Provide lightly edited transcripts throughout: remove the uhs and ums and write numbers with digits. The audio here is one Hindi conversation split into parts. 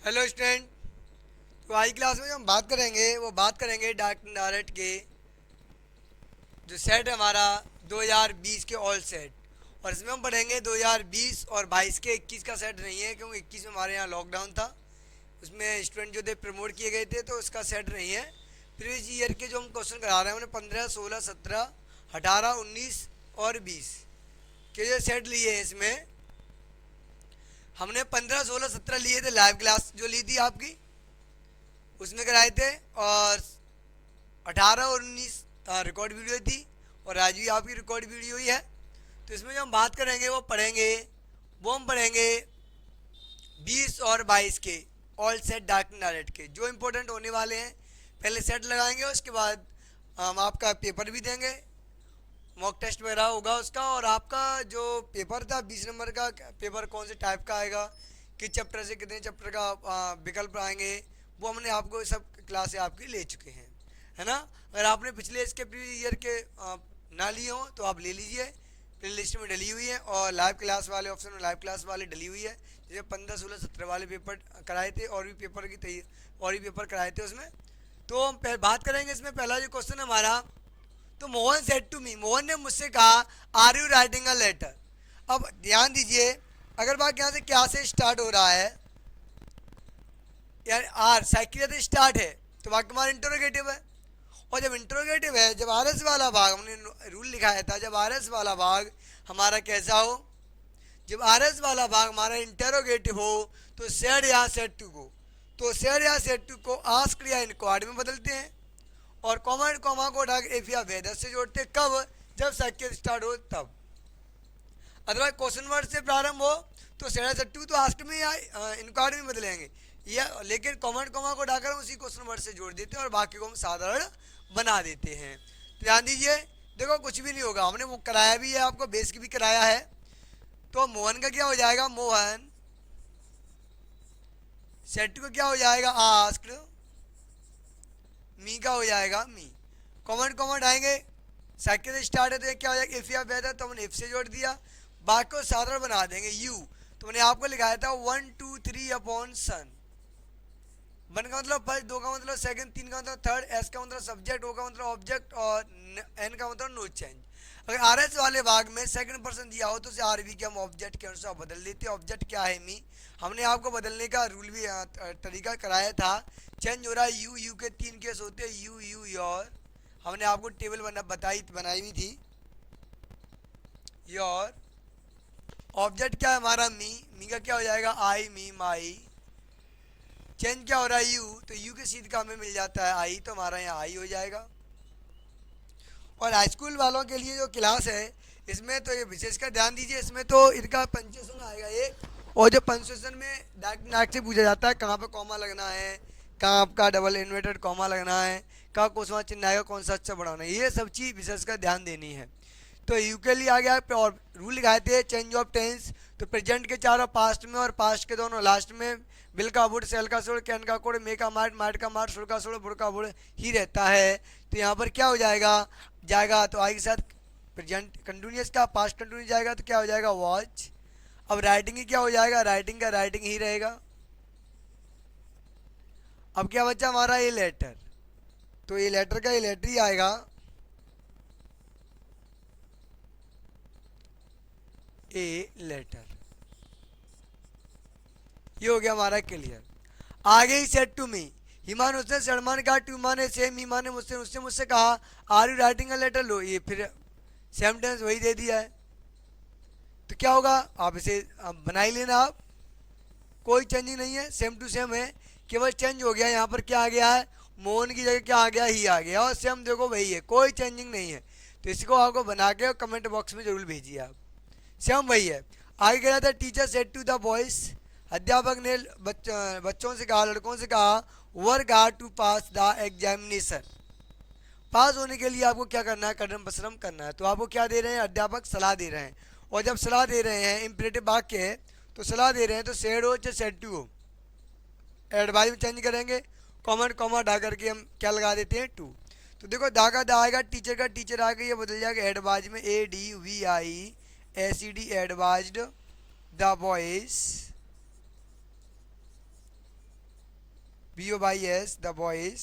Hello student. तो आज क्लास में जो हम बात करेंगे वो बात करेंगे डायरेक्ट के जो सेट है हमारा 2020 के ऑल सेट। और इसमें हम पढ़ेंगे 2020 और 22 के 21 का सेट नहीं है, क्योंकि 21 में हमारे यहाँ लॉकडाउन था। उसमें स्टूडेंट जो थे प्रमोट किए गए थे, तो उसका सेट नहीं है। प्रीवियस ईयर के जो हम क्वेश्चन करा रहे हैं हमने 15, 16, 17, 18, 19 और 20 के जो सेट लिए हैं। इसमें हमने 15, 16, 17 लिए थे, लाइव क्लास जो ली थी आपकी उसमें कराए थे। और 18 और 19 रिकॉर्ड वीडियो थी, और आज भी आपकी रिकॉर्ड वीडियो ही है। तो इसमें जो हम बात करेंगे वो हम पढ़ेंगे 20 और 22 के ऑल सेट डार्क डायरेक्ट के जो इम्पोर्टेंट होने वाले हैं। पहले सेट लगाएंगे, उसके बाद हम आपका पेपर भी देंगे, मॉक टेस्ट वगैरह होगा उसका। और आपका जो पेपर था 20 नंबर का पेपर कौन से टाइप का आएगा, किस चैप्टर से कितने चैप्टर का विकल्प आएंगे, वो हमने आपको सब क्लासें आपकी ले चुके हैं, है ना। अगर आपने पिछले इसके प्रीवियस ईयर के ना लिए हों तो आप ले लीजिए, प्ले लिस्ट में डली हुई है। और लाइव क्लास वाले ऑप्शन में लाइव क्लास वाले डली हुई है। जैसे 15, 16, 17 वाले पेपर कराए थे, और भी पेपर की और भी पेपर कराए थे उसमें। तो हम बात करेंगे इसमें पहला जो क्वेश्चन है हमारा। तो Mohan said to me, Mohan ने मुझसे कहा are you writing a letter. अब ध्यान दीजिए, अगर बात यहाँ से क्या से स्टार्ट हो रहा है, यार आर साइकिल से स्टार्ट है, तो वाक्य हमारा इंटरोगेटिव है। और जब इंटरोगेटिव है, जब आर एस वाला भाग, हमने रूल लिखाया था, जब आर एस वाला भाग हमारा कैसा हो, जब आर एस वाला भाग हमारा इंटरोगेटिव हो, तो सेड या सेड टू को, तो सेड या सेड टू को आस्क्ड या इंक्वायर्ड में बदलते हैं। और कॉमा एंड कॉमा को उठा इफ या वेदर से जोड़ते हैं, कब, जब साइकिल स्टार्ट हो तब। अदरवाइज क्वेश्चन वर्ड से प्रारंभ हो तो सेड से टू तो आस्क में या इंक्वायरी में बदलेंगे, या लेकिन कॉमा एंड कॉमा को उठाकर हम उसी क्वेश्चन वर्ड से जोड़ देते हैं और बाकी को हम साधारण बना देते हैं। तो ध्यान दीजिए, देखो कुछ भी नहीं होगा, हमने वो कराया भी है, आपको बेस की भी कराया है। तो मोहन का क्या हो जाएगा, मोहन। सेट का क्या हो जाएगा, आस्क्ड। मी का हो जाएगा मी। कॉमेंट कॉमेंट आएंगे, साइकिल से स्टार्ट है तो क्या हो जाएगा, इफ या वेदर, तो हमने इफ से जोड़ दिया। बाकी को साधारण बना देंगे यू। तो मैंने आपको लिखाया था 1, 2, 3 अपॉन सन। वन का मतलब फर्स्ट, दो का मतलब सेकंड, तीन का मतलब थर्ड, एस का मतलब सब्जेक्ट, ओ का मतलब ऑब्जेक्ट, और एन का मतलब नो चेंज। अगर आर एस वाले भाग में सेकंड पर्सन दिया हो तो उसे आर वी के हम ऑब्जेक्ट के अनुसार बदल देते हैं। ऑब्जेक्ट क्या है, मी। हमने आपको बदलने का रूल भी तरीका कराया था। चेंज हो रहा है यू, यू के 3 केस होते हैं, यू, यू, योर। हमने आपको टेबल बनाई हुई थी। योर ऑब्जेक्ट क्या है हमारा, मी। मी का क्या हो जाएगा, आई, मी, माई। चेंज क्या हो रहा है, यू, तो यू के सीध का हमें मिल जाता है आई, तो हमारा यहाँ आई हो जाएगा। और हाई स्कूल वालों के लिए जो क्लास है, इसमें तो ये विशेषकर ध्यान दीजिए, इसमें तो इनका पंचुएशन आएगा एक। और जो पंचुएशन में डायरेक्ट नाक से पूछा जाता है कहाँ पे कॉमा लगना है, कहाँ आपका डबल इन्वर्टेड कॉमा लगना है, कहाँ कोसवा चिन्ह आएगा, कौन सा अच्छा बढ़ाना है, ये सब चीज़ विशेषकर ध्यान देनी है। तो यू के लिए आ गया। और रूल लिखाए थे चेंज ऑफ टेंस, तो प्रेजेंट के चारों पास्ट में और पास्ट के दोनों लास्ट में। बिल का बुड, सेल का सोड़, कैन का कोड, मे का मार्ट, मार्ट का मार्ट, सुड़ का सोड़, बुड़ का बुड़ ही रहता है। तो यहाँ पर क्या हो जाएगा, तो आई के साथ प्रेजेंट कंटिन्यूस का पास्ट कंटिन्यूस जाएगा, तो क्या हो जाएगा, वॉच। अब राइटिंग ही क्या हो जाएगा, राइटिंग का राइटिंग ही रहेगा। अब क्या बचा हमारा, ये लेटर, तो ये लेटर का ये लेटर ही आएगा, ए लेटर। ये हो गया हमारा क्लियर। आगे ही सेट टू मी, हिमान उसने सलमान कहा, टू माने सेम, हिमा ने मुझसे उससे मुझसे कहा are you writing a letter, लो ये फिर सेम टेंस वही दे दिया है। तो क्या होगा, आप इसे बना ही लेना आप, कोई चेंजिंग नहीं है, सेम टू सेम है। केवल चेंज हो गया यहाँ पर, क्या आ गया है, मोहन की जगह क्या आ गया, ही आ गया, और सेम देखो वही है, कोई चेंजिंग नहीं है। तो इसको आपको बना के कमेंट बॉक्स में जरूर भेजिए आप, सेम वही है। आगे कह रहा था teacher said to the boys, अध्यापक ने बच्चों से कहा, लड़कों से कहा, work hard to pass the examination. Pass होने के लिए आपको क्या करना है, कठिन परिश्रम करना है। तो आपको क्या दे रहे हैं, अध्यापक सलाह दे रहे हैं। और जब सलाह दे रहे हैं, इंपरेटिव वाक्य है, तो सलाह दे रहे हैं, तो सेड हो चाहे सेड टू हो, एडवाइज में चेंज करेंगे। कॉमेंट कॉमा डा करके हम क्या लगा देते हैं, टू। तो देखो दा का दा आएगा, टीचर का टीचर आएगा, ये बदल जाएगा एडवाइज में, A D V I S E D, advised the boys BOYS the boys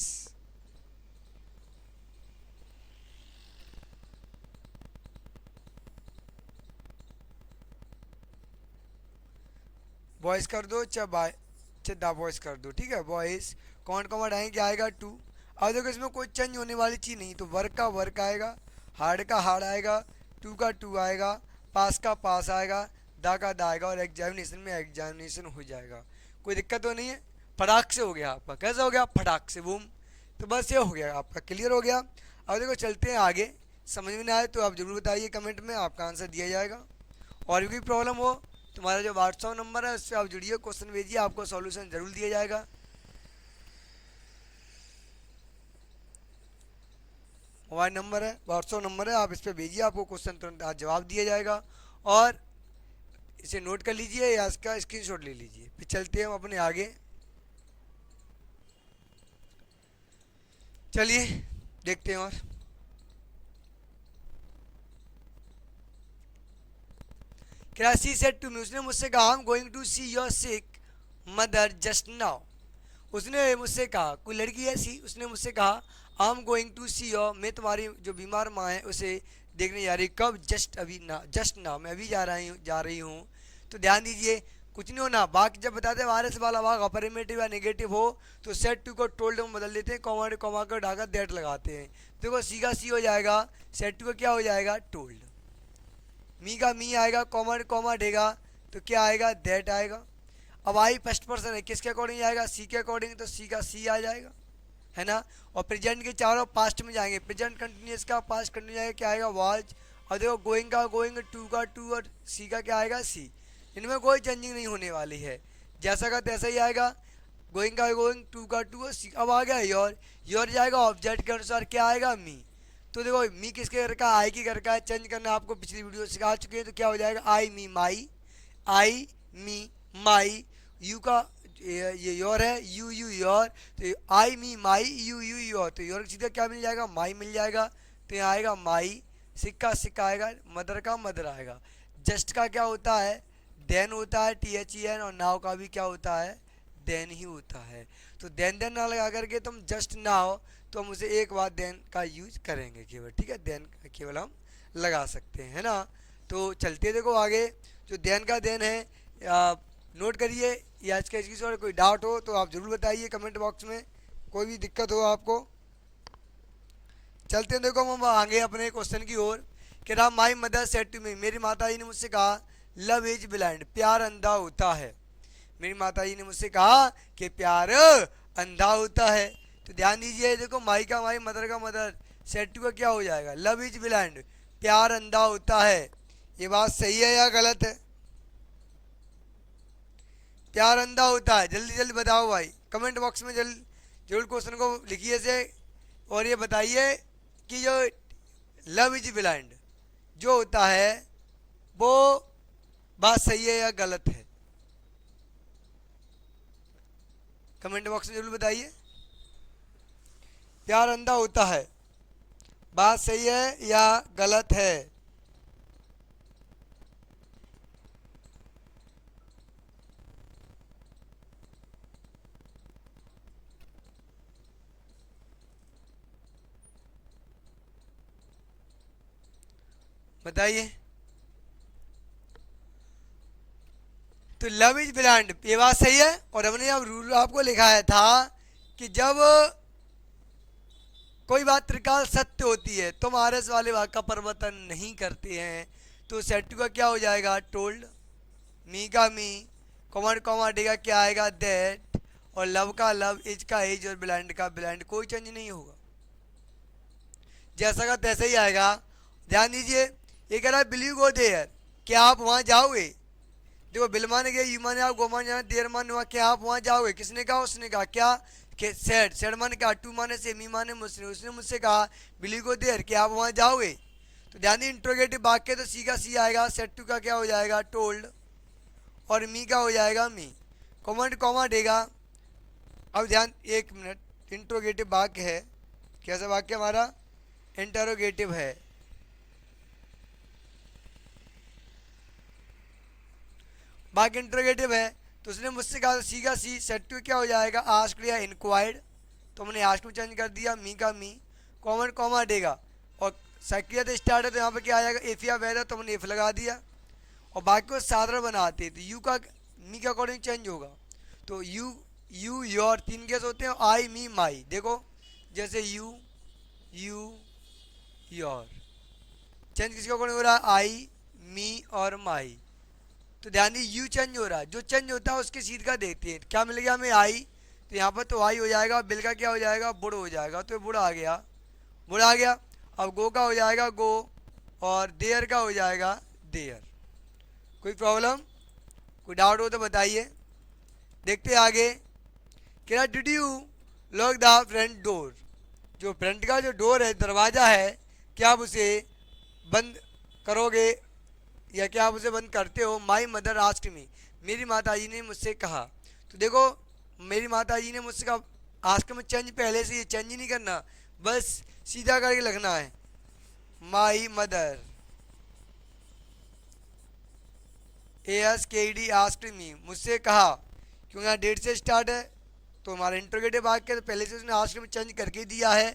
boys कर दो, चाहे द बॉयज कर दो, ठीक है। बॉयज कौन कॉमा हटाएंगे, क्या आएगा 2। अब देखो इसमें कोई चेंज होने वाली चीज़ नहीं, तो वर्क का वर्क आएगा, हार्ड का हार्ड आएगा, 2 का 2 आएगा, पास का पास आएगा, दा का दा आएगा, और एग्जामिनेशन में एग्जामिनेशन हो जाएगा। कोई दिक्कत तो नहीं है। फटाक से हो गया आपका, कैसे हो गया, फटाक से बूम। तो बस ये हो गया आपका, क्लियर हो गया। अब देखो चलते हैं आगे, समझ में नहीं आए तो आप ज़रूर बताइए कमेंट में, आपका आंसर दिया जाएगा। और भी कोई प्रॉब्लम हो, तुम्हारा जो व्हाट्सअप नंबर है उससे आप जुड़िए, क्वेश्चन भेजिए, आपको सॉल्यूशन जरूर दिया जाएगा। मोबाइल नंबर है, व्हाट्सअप नंबर है, आप इस पर भेजिए, आपको क्वेश्चन तुरंत आज जवाब दिया जाएगा। और इसे नोट कर लीजिए या इसका स्क्रीनशॉट ले लीजिए। फिर चलते हैं हम अपने आगे, चलिए देखते हैं। और क्रैसी सेड टू मी, उसने मुझसे कहा I am going to see your sick mother just now. उसने मुझसे कहा, कोई लड़की ऐसी, उसने मुझसे कहा I am going to see your, मैं तुम्हारी जो बीमार माँ है उसे देखने जा रही, कब, जस्ट अभी ना, जस्ट ना, मैं अभी जा रही हूँ। तो ध्यान दीजिए, कुछ नहीं होना, बाकी जब बताते हैं वायरस वाला भाग अफर्मेटिव या नेगेटिव हो तो सेट टू को टोल्ड में बदल देते हैं, कॉमा कॉमा को ढाका दैट लगाते हैं। देखो सी का सी हो जाएगा, सेट टू का क्या हो जाएगा, टोल्ड। मी का मी आएगा, कॉमा कॉमा देगा तो क्या आएगा, दैट आएगा। अब आई फर्स्ट पर्सन है, किसके अकॉर्डिंग आएगा, सी के अकॉर्डिंग, तो सी का सी आ जाएगा, है ना। और प्रेजेंट के चारों पास्ट में जाएंगे, प्रेजेंट कंटिन्यूस का पास्ट कंटिन्यूस आएगा, क्या आएगा, वाज। और देखो गोइंग का गोइंग, टू का टू, और सी का क्या आएगा, सी। इनमें कोई चेंजिंग नहीं होने वाली है, जैसा का तैसा ही आएगा। गोइंग का गोइंग, टू का टू, और सी। अब आ गया योर, योर जाएगा ऑब्जेक्ट के अनुसार, क्या आएगा, मी। तो देखो मी किसके घर का, आई के घर का है, चेंज करना आपको पिछली वीडियो सिखा चुके हैं, तो क्या हो जाएगा, आई मी माई, आई मी माई। यू का ये योर है, यू यू योर, तो आई मी माई, यू यू योर, तो योर सीधा क्या मिल जाएगा, माई मिल जाएगा। तो यहाँ आएगा माई, सिक्का सिक्का आएगा, मदर का मदर आएगा। जस्ट का क्या होता है, देन होता है, THEN, और नाव का भी क्या होता है, देन ही होता है। तो देन ना लगा करके तुम जस्ट नाव, तो हम उसे एक बार देन का यूज करेंगे केवल, ठीक है, देन केवल हम लगा सकते हैं, है ना। तो चलते देखो आगे, जो देन का देन है नोट करिए, या इसका इसकी और कोई डाउट हो तो आप ज़रूर बताइए कमेंट बॉक्स में, कोई भी दिक्कत हो आपको। चलते हैं देखो हम आगे अपने क्वेश्चन की ओर। कि रहा my mother said to me, मेरी माता जी ने मुझसे कहा लव इज ब्लाइंड, प्यार अंधा होता है। मेरी माता जी ने मुझसे कहा कि प्यार अंधा होता है। तो ध्यान दीजिए, देखो माई का माई, मदर का मदर, सेड टू का क्या हो जाएगा, लव इज ब्लाइंड, प्यार अंधा होता है। ये बात सही है या गलत है, प्यार अंधा होता है, जल्दी जल्दी बताओ भाई कमेंट बॉक्स में, जरूर क्वेश्चन को लिखिए से। और ये बताइए कि जो लव इज ब्लाइंड जो होता है वो बात सही है या गलत है, कमेंट बॉक्स में जरूर बताइए। प्यार अंधा होता है, बात सही है या गलत है। बताइए। तो लव इज ब्लाइंड ये बात सही है, और हमने अब रूल आपको लिखाया था कि जब कोई बात त्रिकाल सत्य होती है तो हम RS वाले वाक्य का परिवर्तन नहीं करते हैं। तो सेट का क्या हो जाएगा, टोल्ड। मी का मी, कॉमा कॉमा डी का क्या आएगा, दैट। और लव का लव, इज का इज, और ब्लाइंड का ब्लाइंड, कोई चेंज नहीं होगा, जैसा का तैसा ही आएगा। ध्यान दीजिए, ये कह रहा है बिलीव गो देयर, क्या आप वहाँ जाओगे। देखो बिल माने गए, यू माने आप, गो माने जाना, देर माने हुआ, क्या आप वहाँ जाओगे, किसने कहा, उसने कहा, क्या सेड, सेड माने क्या, टू माने से, मी माने मुझसे, उसने मुझसे कहा बिलीव गो देयर, क्या आप वहाँ जाओगे। तो ध्यान दी इंट्रोगेटिव वाक्य, तो सी का सी आएगा, सेड टू का क्या हो जाएगा, टोल्ड, और मी का हो जाएगा मी, कॉमेंट कॉमा देगा। अब ध्यान, एक मिनट, इंट्रोगेटिव वाक्य है, कैसा वाक्य हमारा, इंटरोगेटिव है। वाक्य इंट्रोगेटिव है, तो उसने मुझसे कहा सी का सी, सेट टू क्या हो जाएगा आस्क्ड या इंक्वायर्ड, तो मैंने आस्क में चेंज कर दिया, मी का मी, कॉमन कॉमा देगा, और सेक्रिया तो स्टार्ट है तो यहाँ पर क्या आ जाएगा इफ़ या वेदर, तो मैंने इफ़ लगा दिया, और बाकी को साधारण बनाते हैं तो यू का मी के अकॉर्डिंग चेंज होगा। तो यू योर तीन केस होते हैं, आई मी माई, देखो जैसे यू योर, चेंज किसके अकॉर्डिंग हो रहा है, आई मी और माई। तो ध्यान दी यू चेंज हो रहा है, जो चेंज होता है उसके सीध का देखते हैं, क्या मिल गया हमें आई, तो यहाँ पर तो आई हो जाएगा, बिल का क्या हो जाएगा बुढ़ हो जाएगा, तो बुढ़ आ गया, बुढ़ आ गया। अब गो का हो जाएगा गो, और देयर का हो जाएगा देयर। कोई प्रॉब्लम, कोई डाउट हो तो बताइए। देखते आगे, कह रहा did you lock the front door, जो फ्रंट का जो डोर है दरवाज़ा है, क्या आप उसे बंद करोगे या क्या आप उसे बंद करते हो। माई मदर आस्क्ड मी, मेरी माता जी ने मुझसे कहा। तो देखो मेरी माता जी ने मुझसे कहा, आस्क में चेंज पहले से, ये चेंज ही नहीं करना, बस सीधा करके लिखना है। My mother ASKED asked me, मुझसे कहा, क्योंकि यहाँ डेट से स्टार्ट है तो हमारा इंट्रोगेटिव वाक्य तो पहले से उसने आस्क्ड में चेंज करके दिया है।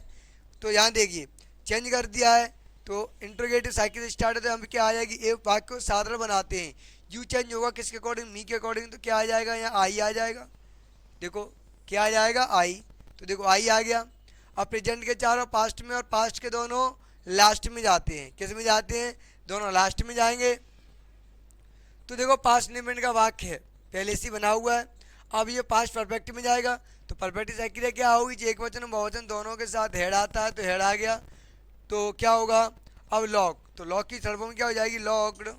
तो यहाँ देखिए चेंज कर दिया है, तो इंट्रोगेटिव साइकिल से स्टार्ट है तो हम क्या आ जाएगी, एक वाक्य को साधारण बनाते हैं, यू चेंज होगा किसके अकॉर्डिंग, मी के अकॉर्डिंग, तो क्या आ जाएगा यहाँ आई आ जाएगा। देखो क्या आ जाएगा आई, तो देखो आई आ गया। अब प्रेजेंट के चारों पास्ट में और पास्ट के दोनों लास्ट में जाते हैं, किस में जाते हैं, दोनों लास्ट में जाएंगे। तो देखो पास्ट इंडेफिनिट का वाक्य है पहले से बना हुआ है, अब ये पास्ट परफेक्ट में जाएगा, तो परफेक्ट सेक्रिया क्या होगी, एक वचन बहुवचन दोनों के साथ हेड आता है तो हेड आ गया, तो क्या होगा अब लॉक, तो लॉक की थर्ड फॉर्म क्या हो जाएगी, लॉक्ड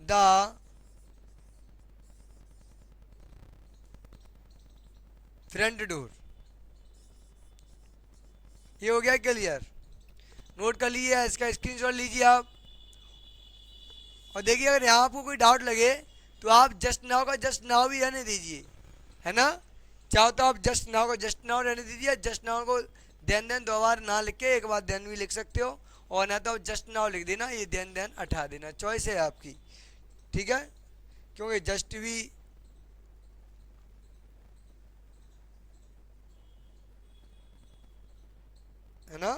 द फ्रंट डोर। ये हो गया क्लियर, नोट कर लीजिए, इसका स्क्रीनशॉट लीजिए आप, और देखिए अगर यहाँ आपको कोई डाउट लगे तो आप जस्ट नाउ का जस्ट नाउ भी रहने दीजिए, है ना, चाहो तो आप जस्ट नाउ का जस्ट नाउ रहने दीजिए, जस्ट नाउ को देन दो बार ना लिख के एक बार देन भी लिख सकते हो, और ना तो जस्ट नाउ लिख देना, ये देन हटा देना, चॉइस है आपकी, ठीक है, क्योंकि जस्ट भी है ना,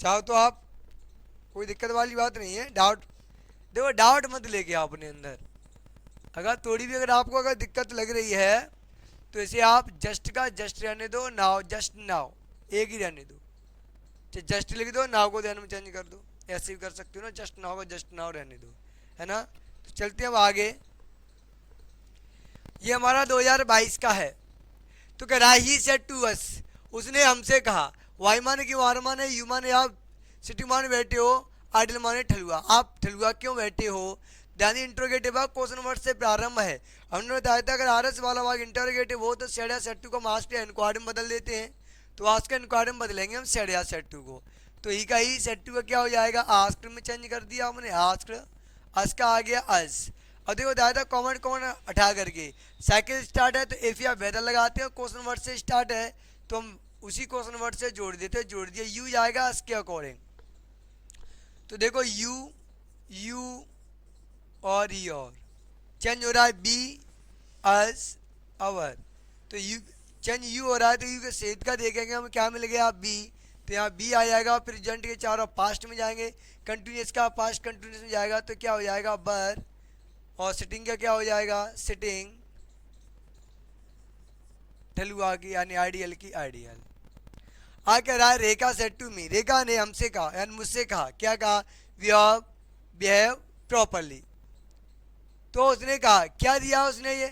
चाहो तो आप, कोई दिक्कत वाली बात नहीं है। डाउट देखो डाउट मत लेके आप अपने अंदर, अगर थोड़ी भी अगर आपको अगर दिक्कत लग रही है तो इसे आप जस्ट का जस्ट रहने दो, नाउ जस्ट नाउ एक ही रहने दो, चाहे जस्ट लिख दो, नाउ को देन में चेंज कर दो, ऐसे भी कर सकते हो ना, जस्ट नाउ का जस्ट नाउ रहने दो, है ना। तो चलते हैं अब आगे, ये हमारा 2022 का है। तो कह रहा ही सेड टू अस, उसने हमसे कहा, वाई माने कि वार माने, यू माने आप सिटी माने बैठे हो, आइडल माने ठलुआ, आप ठलुआ क्यों बैठे हो। ध्यान इंट्रोगेटिव भाग क्वेश्चन वर्ड से प्रारंभ है। हमने बताया था अगर आरएस वाला भाग इंट्रोगेटिव हो तो सेड या सेड टू को हम आस्क या इंक्वायरी में बदल देते हैं, तो आस्क या इंक्वायरी में बदलेंगे हम सेड या सेड टू को, तो ही का ही सेड टू का क्या हो जाएगा, आस्क में चेंज कर दिया हमने, आस्क अस का आ गया अस। और देखो बताया था कॉमन कॉमन हटा करके, साइकिल स्टार्ट है तो एफ या वेदर लगाते हैं, क्वेश्चन वर्ड से स्टार्ट है तो हम उसी क्वेश्चन वर्ड से जोड़ देते हैं, जोड़ दिया, यू जाएगा इसके अकॉर्डिंग। तो देखो यू और योर चेंज हो रहा है, बी अस अवर, तो यू चेंज यू हो रहा है तो यू के सेध का देखेंगे हम क्या मिल गया बी, तो यहाँ बी आ जाएगा, प्रेजेंट के चारों पास्ट में जाएंगे, कंटिन्यूस का पास्ट कंटिन्यूस में जाएगा तो क्या हो जाएगा बर, और सिटिंग का क्या हो जाएगा सिटिंग, ठलुआ की यानी आइडियल की आइडियल। आ कह रहा है रेखा सेड टू मी, रेखा ने हमसे कहा यानी मुझसे कहा, क्या कहा, वी हैव बिहेव प्रॉपरली, तो उसने कहा क्या दिया उसने, ये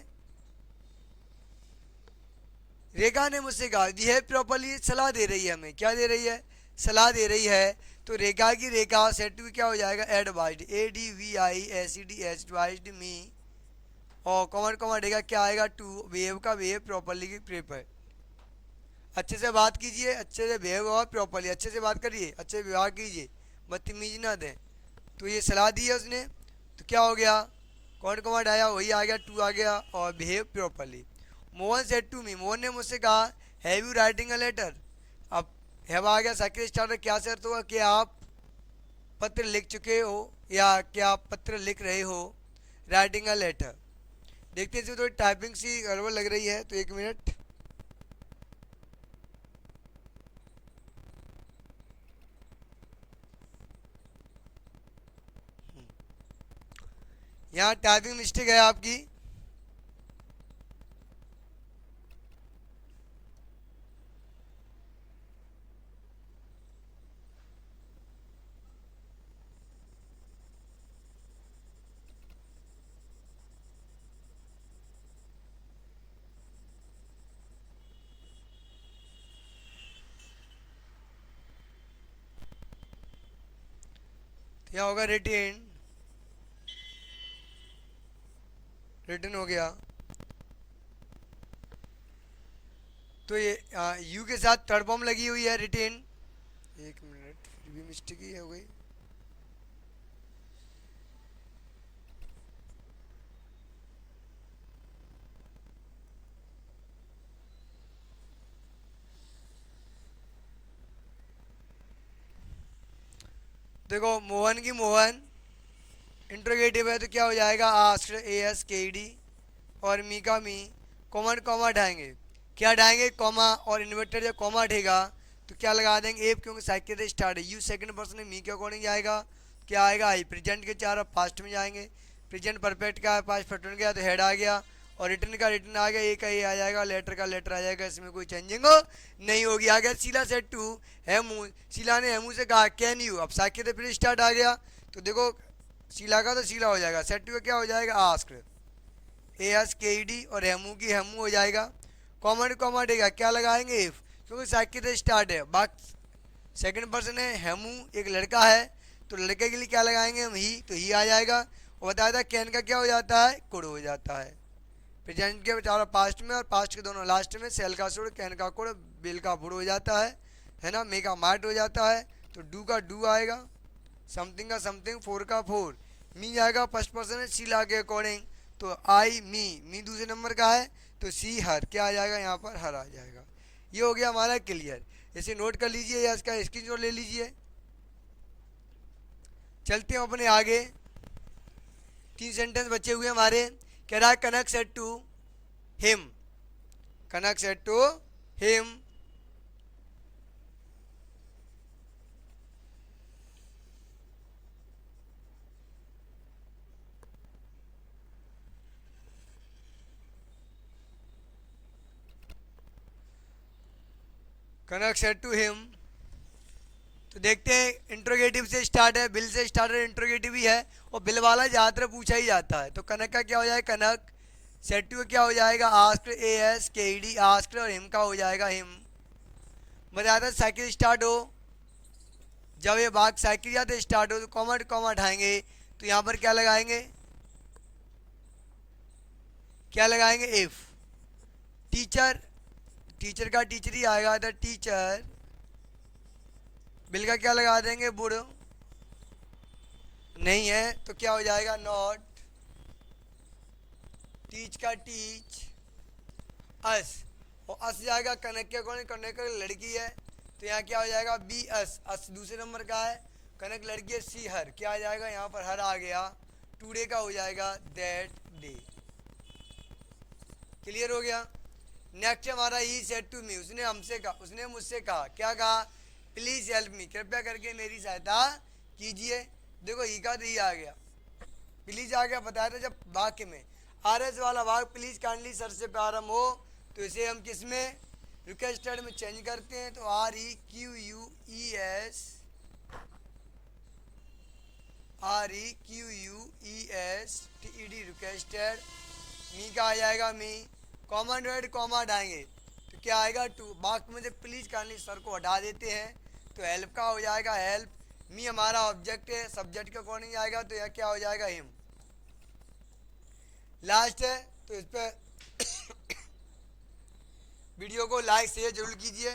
रेखा ने मुझसे कहा बिहेव प्रॉपरली, सलाह दे रही है हमें, क्या दे रही है, सलाह दे रही है। तो रेखा की रेखा सेड टू क्या हो जाएगा एडवाइज्ड, ADVISED मी, और कॉमन कॉमन रेखा क्या आएगा टू, बिहेव का बिहेव प्रॉपरली की प्रेपर, अच्छे से बात कीजिए, अच्छे से बिहेव और प्रॉपरली, अच्छे से बात करिए, अच्छे से व्यवहार कीजिए, बदतमीजी ना दें, तो ये सलाह दी है उसने। तो क्या हो गया, कौन कमांड आया वही आ गया, टू आ गया, और behave properly. Mohan said to me, Mohan ने मुझसे कहा have you writing a letter, अब हैव आ गया, सेकंड स्टार्टर क्या शर्त होगा कि आप पत्र लिख चुके हो या क्या आप पत्र लिख रहे हो, राइटिंग अ लेटर। देखते हैं, थोड़ी टाइपिंग सी गड़बड़ लग रही है, तो 1 मिनट। यहाँ टाइपिंग मिस्टेक है आपकी। यहाँ होगा रिटेन, रिटर्न हो गया। तो ये यू के साथ थर्ड फॉर्म लगी हुई है रिटेन। 1 मिनट, फिर भी मिस्टेक ही हो गई। देखो, मोहन की मोहन इंट्रोगेटिव है, तो क्या हो जाएगा आस्क्ड, ASKED। और मी का मी, कॉमा कॉमा हटाएंगे। क्या हटाएंगे? कॉमा। और इन्वर्टेड जब कॉमा हटेगा तो क्या लगा देंगे? एप, क्योंकि साइकिल से स्टार्ट है। यू सेकंड पर्सन है, मी के अकॉर्डिंग जाएगा। क्या आएगा? आई। प्रेजेंट के चार, अब पास्ट में जाएंगे। प्रेजेंट परफेक्ट का है, पास्ट परफेक्ट गया तो हेड आ गया। और रिटर्न का रिटर्न आ गया, ए का ए आ जाएगा, लेटर का लेटर आ जाएगा। इसमें कोई चेंजिंग हो नहीं होगी। आ गया शीला सेट टू हेमू। शीला ने हेमू से कहा कैन यू, अब साइकिल से फिर स्टार्ट आ गया। तो देखो, शीला का तो शीला हो जाएगा, सेट टू का क्या हो जाएगा? Asked, ASKED। और हेमू की हेमू हो जाएगा। कॉमन कॉमा देगा, क्या लगाएंगे? इफ, क्योंकि साइकिल से स्टार्ट है। बात सेकंड पर्सन है, हेमू एक लड़का है, तो लड़के के लिए क्या लगाएंगे हम? ही, तो ही आ जाएगा। और बताया था कैन का क्या हो जाता है? कुड हो जाता है। प्रेजेंट के चारों पास्ट में, और पास्ट के दोनों लास्ट में। सेल का सुड, कैन का कुड, बिल का बुड हो जाता है ना। मे का मार्ट हो जाता है, तो डू का डू आएगा। समथिंग का समथिंग, फोर का फोर। मी आएगा फर्स्ट पर्सन है, शीला के अकॉर्डिंग, तो आई मी। मी दूसरे नंबर का है, तो सी हर, क्या आ जाएगा यहाँ पर? हर आ जाएगा। ये हो गया हमारा क्लियर। इसे नोट कर लीजिए या इसका स्क्रीनशॉट ले लीजिए। चलते हैं अपने आगे। 3 सेंटेंस बचे हुए हमारे। कह रहा है Kanak said to him, Kanak said to him. Kanak said to him. तो देखते हैं, इंट्रोगेटिव से स्टार्ट है, बिल से स्टार्ट है, इंट्रोगेटिव ही है। और बिल वाला ज़्यादातर पूछा ही जाता है। तो कनक का क्या हो जाएगा? कनक। सेट टू क्या हो जाएगा? Asked, ASKED, asked. और हिम का हो जाएगा हिम। बताया था साइकिल स्टार्ट हो, जब ये बाग साइकिल या तो स्टार्ट हो, तो कॉमा कॉमा उठाएंगे। तो यहाँ पर क्या लगाएंगे? क्या लगाएंगे? इफ। टीचर, टीचर का टीचर ही आएगा, द टीचर। बिल का क्या लगा देंगे? बुड। नहीं है तो क्या हो जाएगा? नॉट। टीच का टीच, अस। और अस जाएगा कनक के अकॉर्डिंग, कनक का लड़की है, तो यहाँ क्या हो जाएगा? बी अस। अस दूसरे नंबर का है, कनक लड़की है, सी हर। क्या आ जाएगा यहाँ पर? हर आ गया। टूडे का हो जाएगा दैट डे। क्लियर हो गया। नेक्स्ट हमारा ही सेड टू मी, उसने हमसे कहा, उसने मुझसे कहा। क्या कहा? प्लीज हेल्प मी, कृपया करके मेरी सहायता कीजिए। देखो ही का तो ही आ गया, प्लीज आ गया। बताया था जब वाक्य में RS वाला वाक्य प्लीज काइंडली सर से प्रारंभ हो, तो इसे हम किस में? रिक्वेस्टेड में चेंज करते हैं। तो REQUESTED, रिक्वेस्टेड। मी का आ जाएगा मी। कॉमन वर्ड कॉमा हटाएंगे तो क्या आएगा? टू। वाक्य में से प्लीज काइंडली सर को हटा देते हैं, तो हेल्प का हो जाएगा हेल्प। मी हमारा ऑब्जेक्ट है, सब्जेक्ट के अकॉर्डिंग आएगा, तो यह क्या हो जाएगा? हिम। लास्ट है, तो इस पर वीडियो को लाइक शेयर जरूर कीजिए।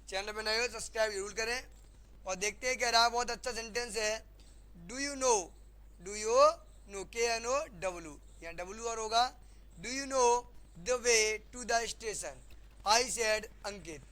चैनल पर नए हो सब्सक्राइब जरूर करें। और देखते हैं, कह रहा है बहुत अच्छा सेंटेंस है। Do you know, do you know, KNOW, यहाँ डब्ल्यू और होगा। Do you know the way to the station? I said Ankit,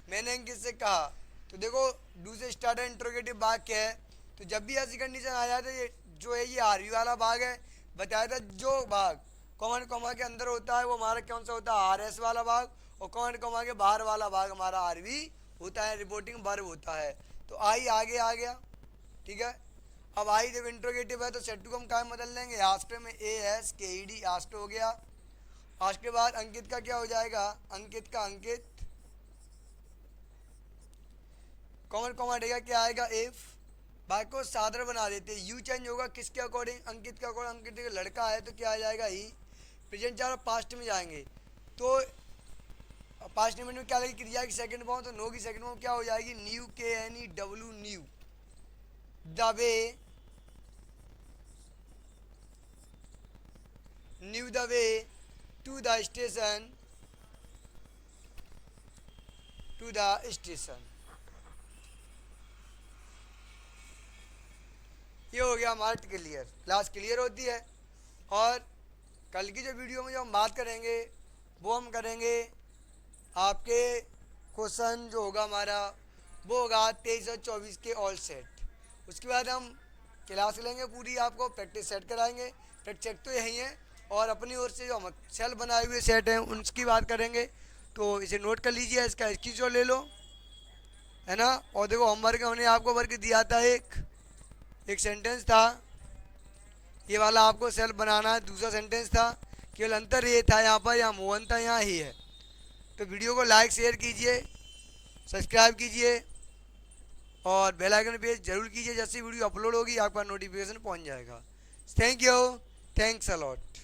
मैंने अंकित से कहा। तो देखो, डू से स्टार्ट है, इंट्रोगेटिव भाग क्या है। तो जब भी ऐसी कंडीशन आ जाए तो ये जो है ये आरवी वाला भाग है, बताया था जो भाग कॉमा कॉमा के अंदर होता है वो हमारा कौन सा होता है, आर एस वाला भाग, और कॉमा कॉमा के बाहर वाला भाग हमारा आर वी होता है, रिपोर्टिंग वर्ब होता है। तो आई आगे आ गया, ठीक है। अब आई जब इंट्रोगेटिव है तो सेट टू को हम क्या में बदल लेंगे, आस्टर में ए एस के ई डी, आस्ट हो गया। आस्ट के बाद अंकित का क्या हो जाएगा, अंकित का अंकित, कॉमन कॉमा देगा क्या आएगा, इफ। भाग को साधारण बना देते हैं, यू चेंज होगा किसके अकॉर्डिंग, अंकित के अकॉर्डिंग। अंकित का लड़का है तो क्या आ जाएगा ही। प्रेजेंट चार पास्ट में जाएंगे तो पास्ट मिनट में क्या लगेगी, क्रिया की सेकंड फॉर्म, तो नो की सेकंड फॉर्म क्या हो जाएगी, knew, K N E W, knew. The way, knew the way to the station, to the station. ये हो गया हमारा क्लियर, क्लास क्लियर होती है। और कल की जो वीडियो में जो हम बात करेंगे वो हम करेंगे आपके क्वेश्चन जो होगा हमारा वो होगा 23 और 24 के ऑल सेट। उसके बाद हम क्लास लेंगे पूरी, आपको प्रैक्टिस सेट कराएंगे। प्रैक्टिस सेट तो यही है, और अपनी ओर से जो हम सेल बनाए हुए सेट हैं उनकी बात करेंगे। तो इसे नोट कर लीजिए, इसका स्क्रीनशॉट ले लो, है ना। और देखो होमवर्क हमने आपको वर्क दिया था, एक सेंटेंस था ये वाला, आपको सेल बनाना है। दूसरा सेंटेंस था, केवल अंतर ये था यहाँ पर, यहाँ मोहन था, यहाँ ही है। तो वीडियो को लाइक शेयर कीजिए, सब्सक्राइब कीजिए और बेल आइकन प्रेस जरूर कीजिए। जैसे वीडियो अपलोड होगी आपका नोटिफिकेशन पहुँच जाएगा। Thank you, thanks a lot.